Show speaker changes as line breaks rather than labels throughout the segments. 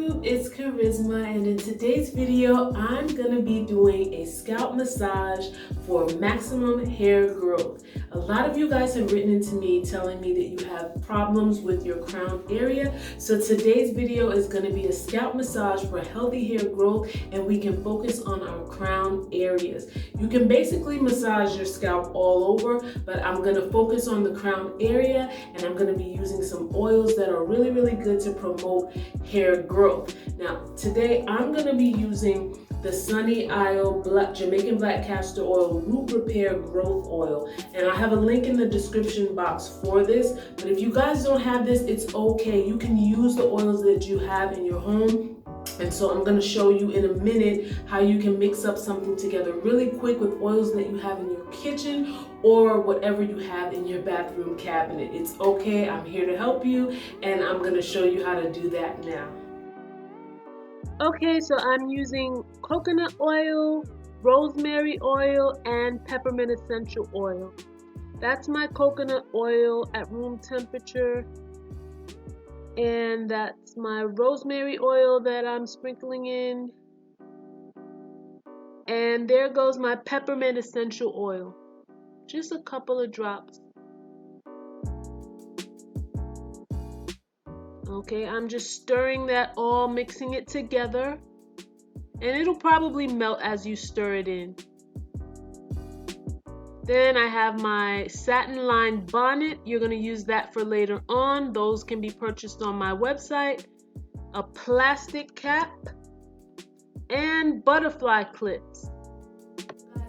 YouTube, it's Kharyzma, and in today's video I'm gonna be doing a scalp massage for maximum hair growth. A lot of you guys have written into me telling me that you have problems with your crown area, so today's video is going to be a scalp massage for healthy hair growth, and we can focus on our crown areas. You can basically massage your scalp all over, but I'm going to focus on the crown area, and I'm going to be using some oils that are really good to promote hair growth. Now today I'm going to be using the Sunny Isle Jamaican Black Castor Oil Root Repair Growth Oil, and I have a link in the description box for this. But if you guys don't have this, it's okay. You can use the oils that you have in your home. And so I'm going to show you in a minute how you can mix up something together really quick with oils that you have in your kitchen or whatever you have in your bathroom cabinet. It's okay. I'm here to help you, and I'm going to show you how to do that now. Okay, so I'm using coconut oil, rosemary oil, and peppermint essential oil. That's my coconut oil at room temperature. And that's my rosemary oil that I'm sprinkling in. And there goes my peppermint essential oil. Just a couple of drops. Okay, I'm just stirring that all, mixing it together. And it'll probably melt as you stir it in. Then I have my satin lined bonnet. You're going to use that for later on. Those can be purchased on my website. A plastic cap and butterfly clips.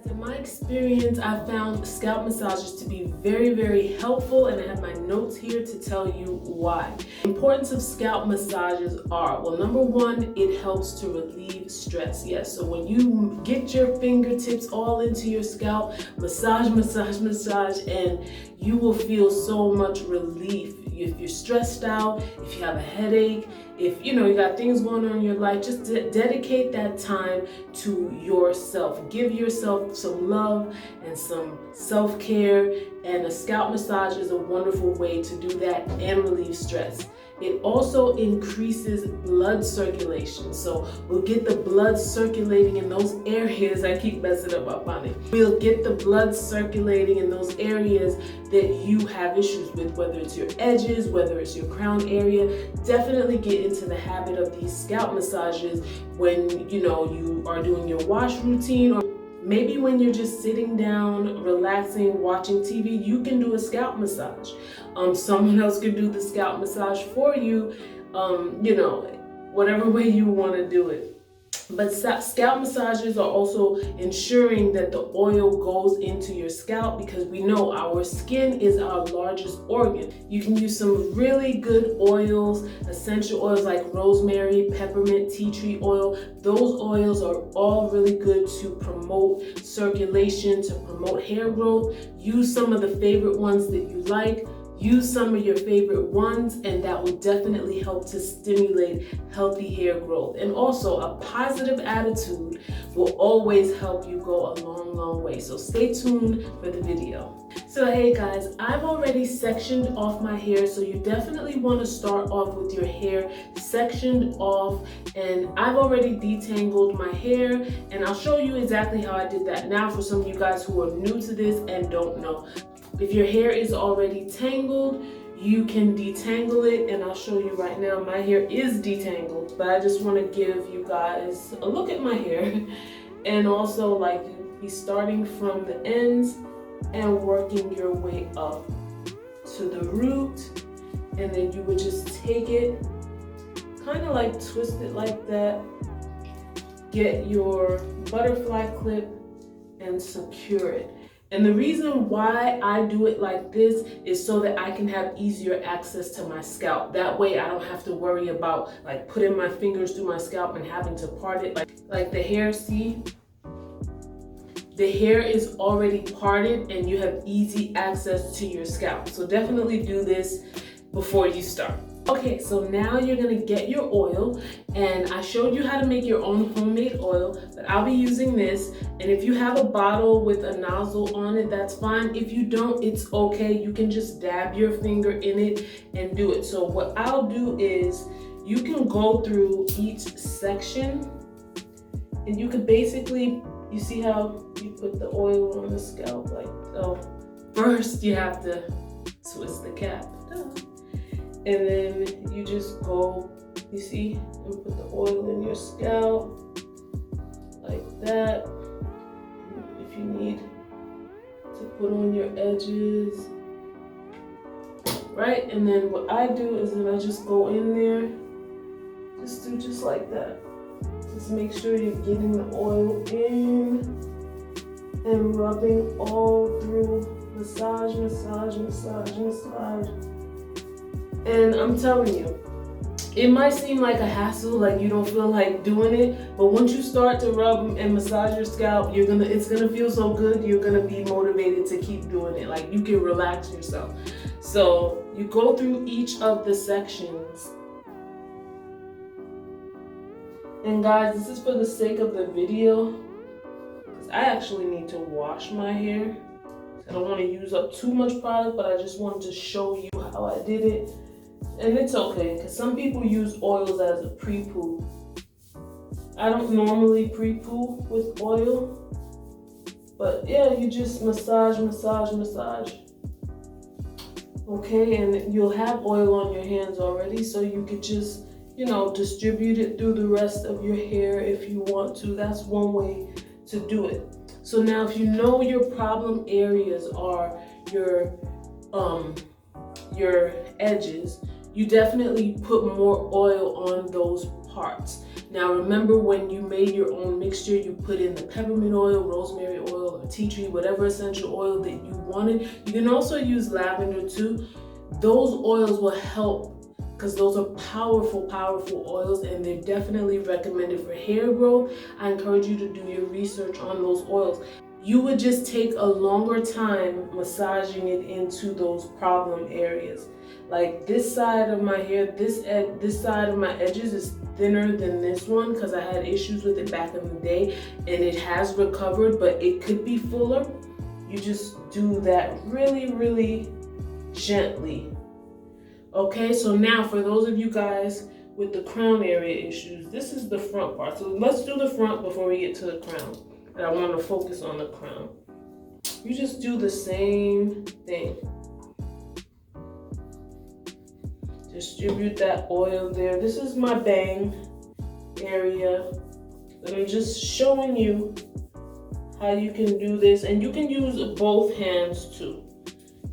In my experience, I found scalp massages to be very helpful, and I have my notes here to tell you why. The importance of scalp massages are, well, number one, it helps to relieve stress. Yes, so when you get your fingertips all into your scalp, massage, and you will feel so much relief. If you're stressed out, if you have a headache, if you got things going on in your life, just dedicate that time to yourself. Give yourself some love and some self-care, and a scalp massage is a wonderful way to do that and relieve stress. It also increases blood circulation, so we'll get the blood circulating in those areas. I keep messing up my bonnet. We'll get the blood circulating in those areas that you have issues with, whether it's your edges, whether it's your crown area. Definitely get into the habit of these scalp massages when you are doing your wash routine, or maybe when you're just sitting down, relaxing, watching TV, you can do a scalp massage. Someone else could do the scalp massage for you, whatever way you want to do it. But scalp massages are also ensuring that the oil goes into your scalp, because we know our skin is our largest organ. You can use some really good oils, essential oils like rosemary, peppermint, tea tree oil. Those oils are all really good to promote circulation, to promote hair growth. Use some of the favorite ones that you like. Use some of your favorite ones, and that will definitely help to stimulate healthy hair growth. And also, a positive attitude will always help you go a long way. So stay tuned for the video. So hey guys, I've already sectioned off my hair, so you definitely want to start off with your hair sectioned off. And I've already detangled my hair, and I'll show you exactly how I did that now for some of you guys who are new to this and don't know. If your hair is already tangled, you can detangle it, and I'll show you right now. My hair is detangled, but I just want to give you guys a look at my hair, and also like be starting from the ends and working your way up to the root, and then you would just take it, kind of like twist it like that, get your butterfly clip and secure it. And the reason why I do it like this is so that I can have easier access to my scalp. That way I don't have to worry about like putting my fingers through my scalp and having to part it. Like the hair, see? The hair is already parted and you have easy access to your scalp. So definitely do this before you start. Okay, so now you're gonna get your oil, and I showed you how to make your own homemade oil, but I'll be using this. And if you have a bottle with a nozzle on it, that's fine. If you don't, it's okay. You can just dab your finger in it and do it. So what I'll do is you can go through each section and you could basically, you see how you put the oil on the scalp like, oh, first you have to twist the cap. And then you just go, you see, and put the oil in your scalp like that. If you need to put on your edges, right? And then what I do is then I just go in there, just do just like that. Just make sure you're getting the oil in and rubbing all through. Massage, massage, massage, massage. And I'm telling you, it might seem like a hassle, like you don't feel like doing it, but once you start to rub and massage your scalp, it's gonna feel so good, you're gonna be motivated to keep doing it. Like you can relax yourself. So you go through each of the sections. And guys, this is for the sake of the video, because I actually need to wash my hair. I don't want to use up too much product, but I just wanted to show you how I did it. And it's okay, because some people use oils as a pre-poo. I don't normally pre-poo with oil, but yeah, you just massage, massage, massage. Okay, and you'll have oil on your hands already, so you could just, you know, distribute it through the rest of your hair if you want to. That's one way to do it. So now if you know your problem areas are your edges, you definitely put more oil on those parts. Now remember, when you made your own mixture, you put in the peppermint oil, rosemary oil, or tea tree, whatever essential oil that you wanted. You can also use lavender too. Those oils will help, because those are powerful, powerful oils, and they're definitely recommended for hair growth. I encourage you to do your research on those oils. You would just take a longer time massaging it into those problem areas. Like this side of my hair, this side of my edges is thinner than this one because I had issues with it back in the day, and it has recovered, but it could be fuller. You just do that really, really gently. Okay, so now for those of you guys with the crown area issues, this is the front part. So let's do the front before we get to the crown. And I want to focus on the crown. You just do the same thing. Distribute that oil there. This is my bang area. And I'm just showing you how you can do this. And you can use both hands too.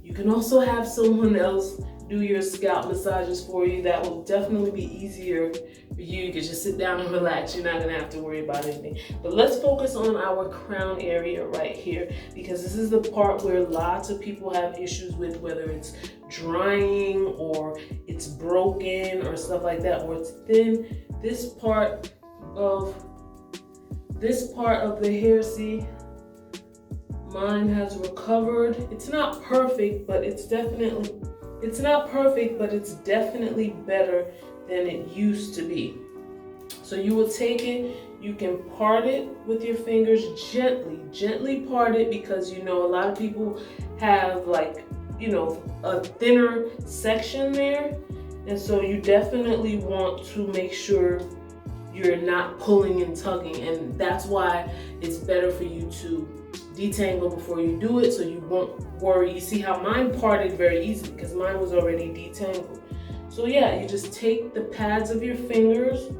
You can also have someone else do your scalp massages for you. That will definitely be easier for you. You can just sit down and relax. You're not gonna have to worry about anything. But let's focus on our crown area right here, because this is the part where lots of people have issues with, whether it's drying or it's broken or stuff like that, or it's thin. This part of the hair, see, mine has recovered. It's not perfect, but it's definitely better than it used to be. So you will take it, you can part it with your fingers gently part it, because you know a lot of people have, like, you know, a thinner section there, and so you definitely want to make sure you're not pulling and tugging, and that's why it's better for you to detangle before you do it, so you won't worry. You see how mine parted very easily because mine was already detangled. So yeah, you just take the pads of your fingers.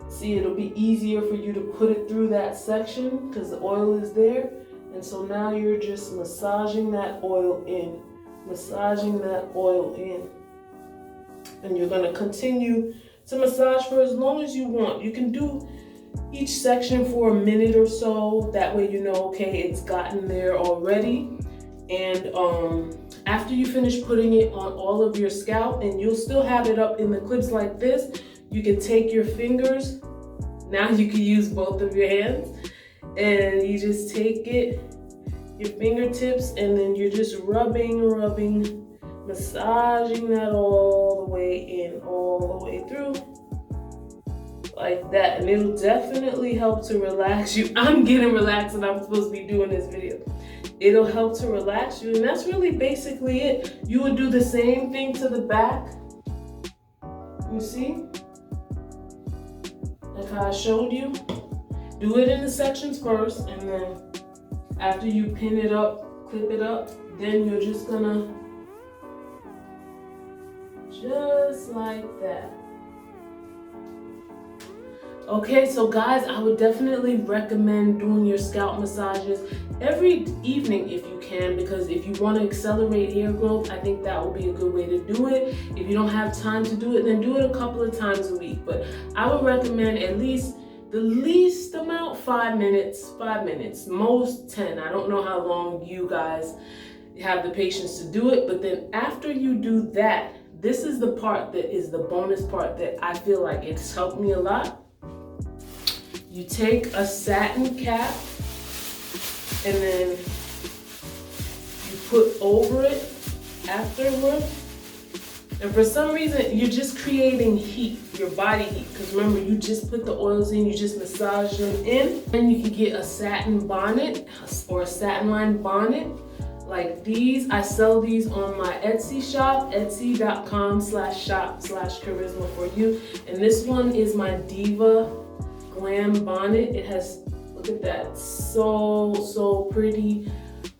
See, it'll be easier for you to put it through that section because the oil is there. And so now you're just massaging that oil in, and you're going to continue to massage for as long as you want. You can do each section for a minute or so. That way you know, okay, it's gotten there already. And after you finish putting it on all of your scalp, and you'll still have it up in the clips like this, you can take your fingers. Now you can use both of your hands, and you just take it, your fingertips, and then you're just rubbing, massaging that all the way in, all the way through. Like that, and it'll definitely help to relax you. I'm getting relaxed, and I'm supposed to be doing this video. It'll help to relax you, and that's really basically it. You would do the same thing to the back. You see? Like how I showed you. Do it in the sections first, and then after you pin it up, clip it up, then you're just gonna, just like that. Okay, so guys, I would definitely recommend doing your scalp massages every evening if you can, because if you want to accelerate hair growth, I think that would be a good way to do it. If you don't have time to do it, then do it a couple of times a week. But I would recommend at least the least amount, 5 minutes, most 10. I don't know how long you guys have the patience to do it, but then after you do that, this is the part that is the bonus part that I feel like it's helped me a lot. You take a satin cap and then you put over it afterward. And for some reason, you're just creating heat, your body heat. Because remember, you just put the oils in, you just massage them in. And you can get a satin bonnet or a satin lined bonnet like these. I sell these on my Etsy shop, etsy.com/shop/Kharyzma for you. And this one is my Diva Glam bonnet. It has, look at that, so pretty,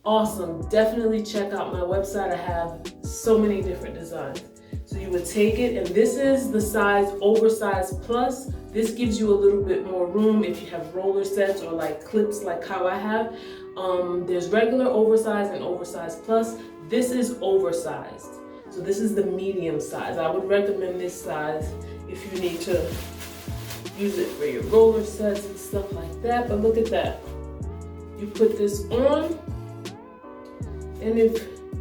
awesome. Definitely check out my website. I have so many different designs. So you would take it, and this is the size oversized plus. This gives you a little bit more room if you have roller sets or like clips like how I have. There's regular oversized and oversized plus. This is oversized. So this is the medium size. I would recommend this size if you need to use it for your roller sets and stuff like that. But look at that. You put this on, and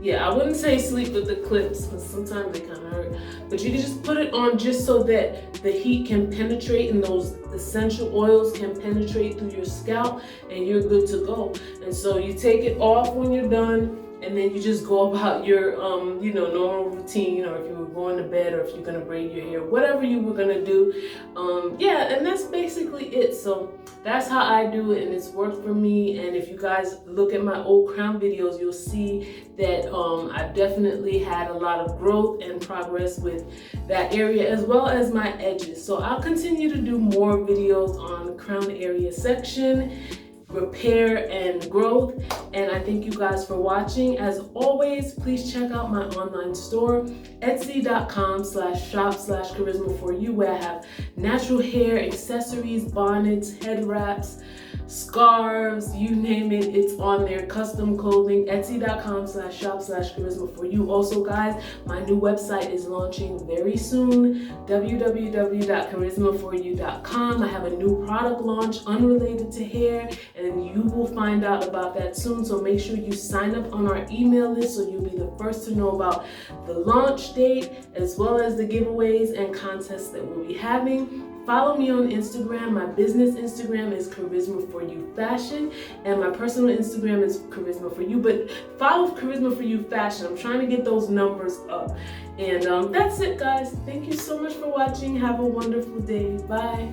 I wouldn't say sleep with the clips because sometimes they kind of hurt, but you can just put it on just so that the heat can penetrate and those essential oils can penetrate through your scalp, and you're good to go. And so you take it off when you're done, and then you just go about your normal routine, or if you were going to bed, or if you're gonna braid your hair, whatever you were gonna do. And that's basically it. So that's how I do it, and it's worked for me. And if you guys look at my old crown videos, you'll see that I've definitely had a lot of growth and progress with that area, as well as my edges. So I'll continue to do more videos on the crown area section, repair and growth. And I thank you guys for watching. As always, please check out my online store, etsy.com/shop/Kharyzma for you, where I have natural hair accessories, bonnets, head wraps, scarves, you name it, it's on there. Custom clothing, etsy.com/shop/Kharyzma for you. Also guys, my new website is launching very soon, www.kharyzmaforyou.com. I have a new product launch unrelated to hair, and you will find out about that soon. So make sure you sign up on our email list so you'll be the first to know about the launch date, as well as the giveaways and contests that we'll be having. Follow me on Instagram. My business Instagram is Kharyzma for You Fashion, and my personal Instagram is Kharyzma for You. But follow Kharyzma for You Fashion. I'm trying to get those numbers up. And that's it, guys. Thank you so much for watching. Have a wonderful day. Bye.